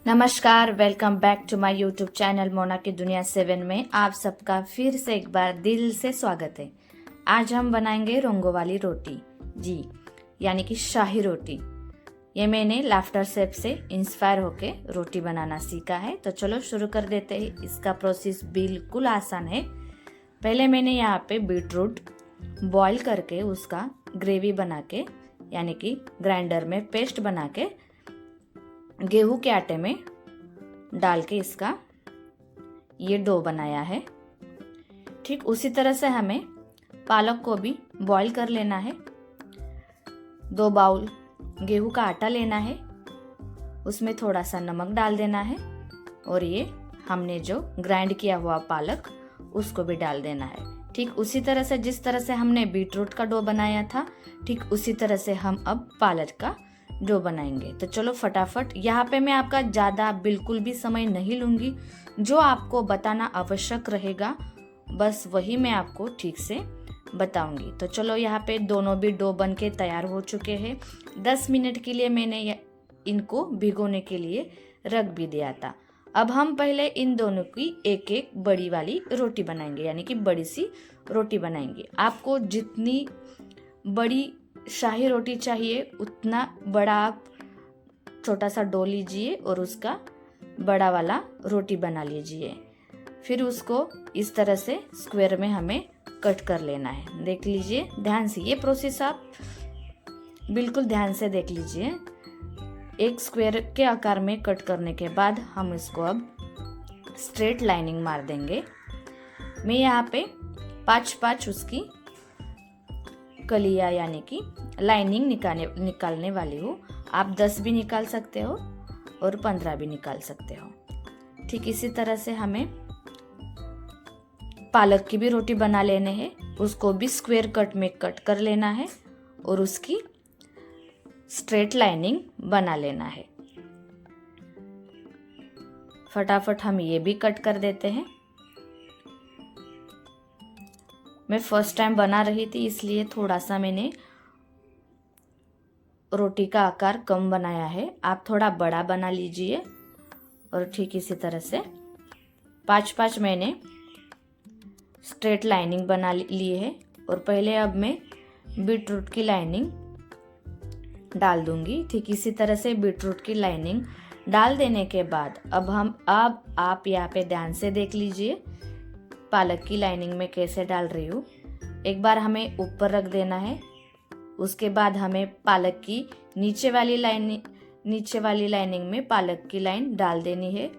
नमस्कार, welcome back to my YouTube channel Mona की दुनिया 7 में आप सबका फिर से एक बार दिल से स्वागत है। आज हम बनाएंगे रोंगो वाली रोटी जी, यानी कि शाही रोटी। ये मैंने लाफ्टर शेफ से इंस्पायर होके रोटी बनाना सीखा है। तो चलो शुरू कर देते हैं। इसका प्रोसेस बिल्कुल आसान है। पहले मैंने यहाँ पे बीटरूट बॉईल करके उसका ग्रेवी बना के, यानी कि ग्राइंडर में पेस्ट बना के गेहूं के आटे में डाल के इसका ये डो बनाया है। ठीक उसी तरह से हमें पालक को भी बॉईल कर लेना है। 2 बाउल गेहूं का आटा लेना है, उसमें थोड़ा सा नमक डाल देना है और ये हमने जो ग्राइंड किया हुआ पालक उसको भी डाल देना है। ठीक उसी तरह से जिस तरह से हमने बीटरूट का डो बनाया था, ठीक उसी तरह से हम अब पालक का डो बनाएंगे। तो चलो फटाफट। यहाँ पे मैं आपका ज़्यादा बिल्कुल भी समय नहीं लूँगी। जो आपको बताना आवश्यक रहेगा बस वही मैं आपको ठीक से बताऊंगी। तो चलो यहाँ पे दोनों भी डो बन के तैयार हो चुके हैं। 10 मिनट के लिए मैंने इनको भिगोने के लिए रख भी दिया था। अब हम पहले इन दोनों की एक एक बड़ी वाली रोटी बनाएंगे, यानी कि बड़ी सी रोटी बनाएंगे। आपको जितनी बड़ी शाही रोटी चाहिए उतना बड़ा आप छोटा सा डो लीजिए और उसका बड़ा वाला रोटी बना लीजिए। फिर उसको इस तरह से स्क्वायर में हमें कट कर लेना है। देख लीजिए ध्यान से, ये प्रोसेस आप बिल्कुल ध्यान से देख लीजिए। एक स्क्वायर के आकार में कट करने के बाद हम इसको अब स्ट्रेट लाइनिंग मार देंगे। मैं यहाँ पे 5-5 उसकी कलिया यानी कि लाइनिंग निकालने वाली हूँ। आप 10 भी निकाल सकते हो और 15 भी निकाल सकते हो। ठीक इसी तरह से हमें पालक की भी रोटी बना लेने हैं। उसको भी स्क्वायर कट में कट कर लेना है और उसकी स्ट्रेट लाइनिंग बना लेना है। फटाफट हम ये भी कट कर देते हैं। मैं फर्स्ट टाइम बना रही थी इसलिए थोड़ा सा मैंने रोटी का आकार कम बनाया है। आप थोड़ा बड़ा बना लीजिए। और ठीक इसी तरह से 5-5 मैंने स्ट्रेट लाइनिंग बना ली है। और पहले अब मैं बीटरूट की लाइनिंग डाल दूंगी। ठीक इसी तरह से बीटरूट की लाइनिंग डाल देने के बाद अब आप यहाँ पे ध्यान से देख लीजिए पालक की लाइनिंग में कैसे डाल रही हूँ। एक बार हमें ऊपर रख देना है, उसके बाद हमें पालक की नीचे वाली लाइनिंग में पालक की लाइन डाल देनी है।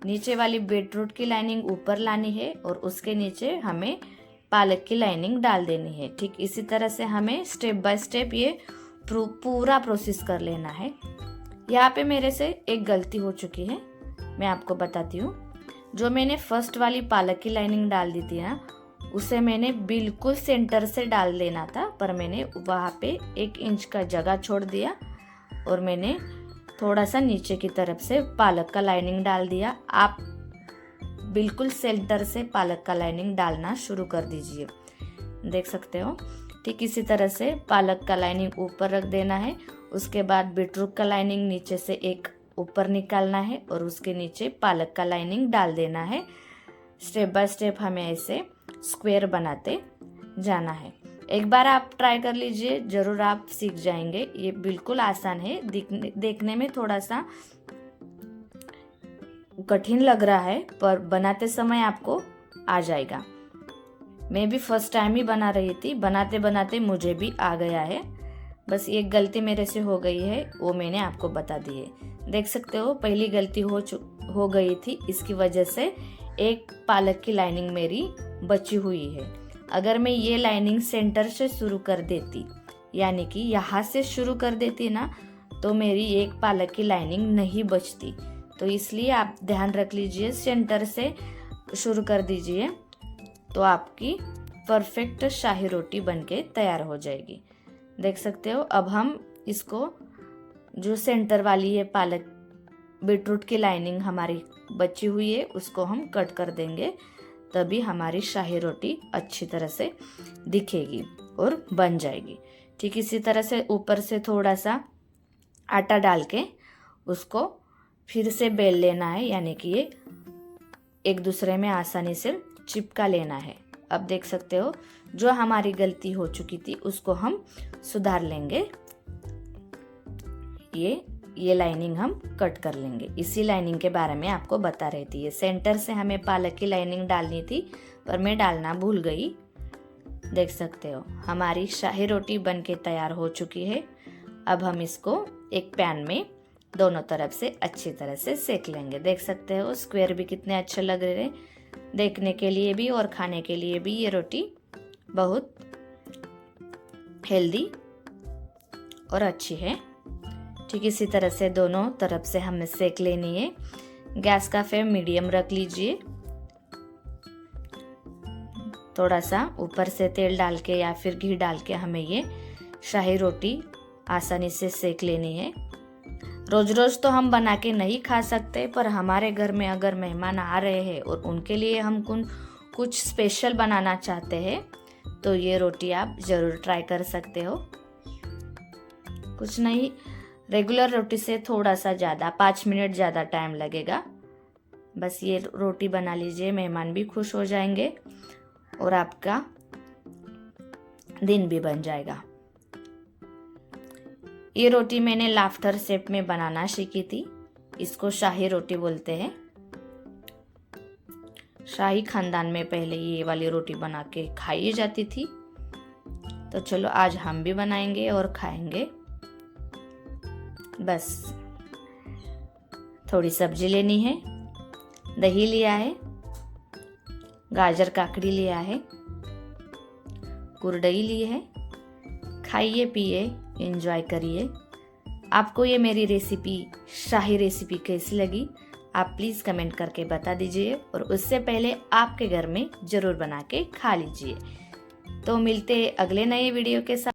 नीचे वाली बीटरूट की लाइनिंग ऊपर लानी है और उसके नीचे हमें पालक की लाइनिंग डाल देनी है। ठीक इसी तरह से हमें स्टेप बाय स्टेप ये पूरा प्रोसेस कर लेना है। यहाँ पे मेरे से एक गलती हो चुकी है, मैं आपको बताती हूँ। जो मैंने फर्स्ट वाली पालक की लाइनिंग डाल दी थी ना, उसे मैंने बिल्कुल सेंटर से डाल देना था, पर मैंने वहाँ पे 1 इंच का जगह छोड़ दिया और मैंने थोड़ा सा नीचे की तरफ से पालक का लाइनिंग डाल दिया। आप बिल्कुल सेंटर से पालक का लाइनिंग डालना शुरू कर दीजिए। देख सकते हो। ठीक इसी तरह से पालक का लाइनिंग ऊपर रख देना है। उसके बाद बीटरूट का लाइनिंग नीचे से एक ऊपर निकालना है और उसके नीचे पालक का लाइनिंग डाल देना है। स्टेप बाय स्टेप हमें ऐसे स्क्वायर बनाते जाना है। एक बार आप ट्राई कर लीजिए, जरूर आप सीख जाएंगे। ये बिल्कुल आसान है। देखने में थोड़ा सा कठिन लग रहा है, पर बनाते समय आपको आ जाएगा। मैं भी फर्स्ट टाइम ही बना रही थी, बनाते बनाते मुझे भी आ गया है। बस एक गलती मेरे से हो गई है, वो मैंने आपको बता दी है। देख सकते हो पहली गलती हो गई थी, इसकी वजह से एक पालक की लाइनिंग मेरी बची हुई है। अगर मैं ये लाइनिंग सेंटर से शुरू कर देती, यानी कि यहाँ से शुरू कर देती ना, तो मेरी एक पालक की लाइनिंग नहीं बचती। तो इसलिए आप ध्यान रख लीजिए, सेंटर से शुरू कर दीजिए तो आपकी परफेक्ट शाही रोटी बनके तैयार हो जाएगी। देख सकते हो। अब हम इसको जो सेंटर वाली है पालक बीटरूट की लाइनिंग हमारी बची हुई है, उसको हम कट कर देंगे, तभी हमारी शाही रोटी अच्छी तरह से दिखेगी और बन जाएगी। ठीक इसी तरह से ऊपर से थोड़ा सा आटा डाल के उसको फिर से बेल लेना है, यानी कि ये एक दूसरे में आसानी से चिपका लेना है। अब देख सकते हो जो हमारी गलती हो चुकी थी उसको हम सुधार लेंगे। ये लाइनिंग हम कट कर लेंगे। इसी लाइनिंग के बारे में आपको बता रही थी। ये सेंटर से हमें पालक की लाइनिंग डालनी थी पर मैं डालना भूल गई। देख सकते हो हमारी शाही रोटी बनके तैयार हो चुकी है। अब हम इसको एक पैन में दोनों तरफ से अच्छी तरह से सेक लेंगे। देख सकते हो स्क्वायर भी कितने अच्छे लग रहे हैं देखने के लिए भी और खाने के लिए भी। ये रोटी बहुत हेल्दी और अच्छी है। ठीक इसी तरह से दोनों तरफ से हमें सेक लेनी है। गैस का फ्लेम मीडियम रख लीजिए। थोड़ा सा ऊपर से तेल डाल के या फिर घी डाल के हमें ये शाही रोटी आसानी से सेक लेनी है। रोज रोज तो हम बना के नहीं खा सकते, पर हमारे घर में अगर मेहमान आ रहे हैं और उनके लिए हम कुछ स्पेशल बनाना चाहते हैं तो ये रोटी आप ज़रूर ट्राई कर सकते हो। कुछ नहीं, रेगुलर रोटी से थोड़ा सा ज़्यादा 5 मिनट ज़्यादा टाइम लगेगा। बस ये रोटी बना लीजिए, मेहमान भी खुश हो जाएंगे और आपका दिन भी बन जाएगा। ये रोटी मैंने लाफ्टर शेप में बनाना सीखी थी। इसको शाही रोटी बोलते हैं। शाही खानदान में पहले ये वाली रोटी बना के खाई जाती थी। तो चलो आज हम भी बनाएंगे और खाएंगे। बस थोड़ी सब्जी लेनी है, दही लिया है, गाजर काकड़ी लिया है, कुरडई ली है। खाइए पिए एंजॉय करिए। आपको ये मेरी रेसिपी शाही रेसिपी कैसी लगी आप प्लीज़ कमेंट करके बता दीजिए और उससे पहले आपके घर में ज़रूर बना के खा लीजिए। तो मिलते अगले नए वीडियो के साथ।